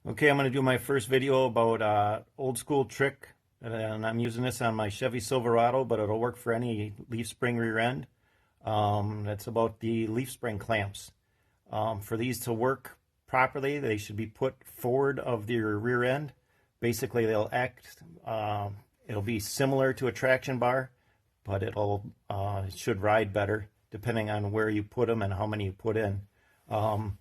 Okay, I'm going to do my first video about old school trick, and I'm using this on my Chevy Silverado, but it'll work for any leaf spring rear end. It's about the leaf spring clamps. For these to work properly, they should be put forward of your rear end. Basically, they'll act, it'll be similar to a traction bar, but it should ride better depending on where you put them and how many you put in. The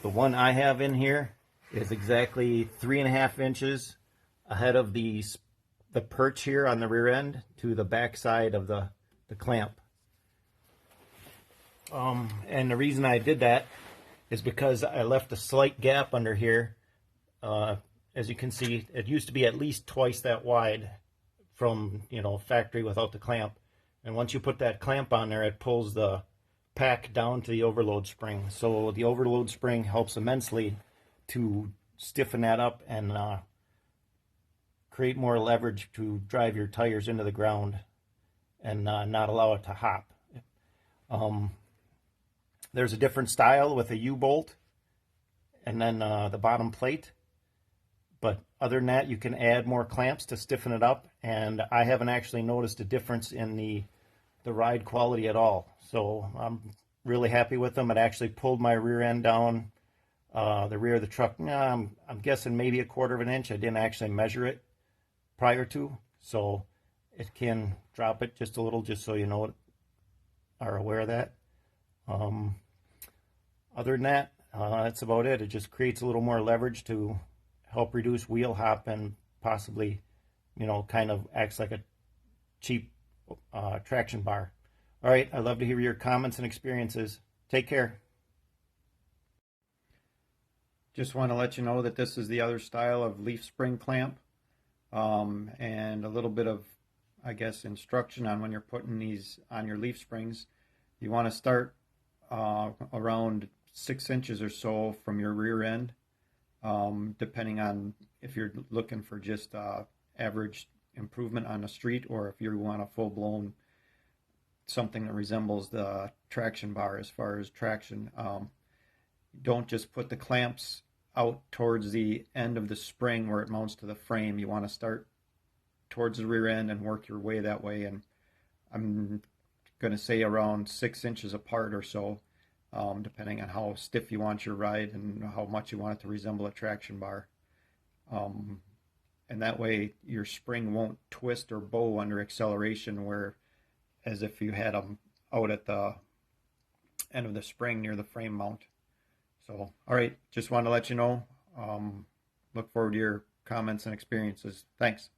one I have in here is exactly 3.5 inches ahead of the perch here on the rear end to the back side of the clamp. And the reason I did that is because I left a slight gap under here. As you can see, it used to be at least twice that wide from, factory without the clamp. And once you put that clamp on there, it pulls the pack down to the overload spring. So the overload spring helps immensely to stiffen that up and create more leverage to drive your tires into the ground and not allow it to hop. There's a different style with a U-bolt and then the bottom plate. But other than that, you can add more clamps to stiffen it up. And I haven't actually noticed a difference in the ride quality at all. So I'm really happy with them. It actually pulled my rear end down, the rear of the truck. I'm guessing maybe 1/4 of an inch. I didn't actually measure it prior to. So it can drop it just a little, just so you know, are aware of that. Other than that, that's about it. It just creates a little more leverage to help reduce wheel hop and possibly, kind of acts like a cheap traction bar. All right, I'd love to hear your comments and experiences. Take care. Just want to let you know that this is the other style of leaf spring clamp, and a little bit of, I guess, instruction on when you're putting these on your leaf springs. You want to start around 6 inches or so from your rear end, depending on if you're looking for just average improvement on the street or if you want a full-blown something that resembles the traction bar as far as traction. Don't just put the clamps out towards the end of the spring where it mounts to the frame. You want to start towards the rear end and work your way that way. And I'm going to say around 6 inches apart or so, depending on how stiff you want your ride and how much you want it to resemble a traction bar. And that way your spring won't twist or bow under acceleration, where as if you had them out at the end of the spring near the frame mount. So, all right, just wanted to let you know. Look forward to your comments and experiences. Thanks.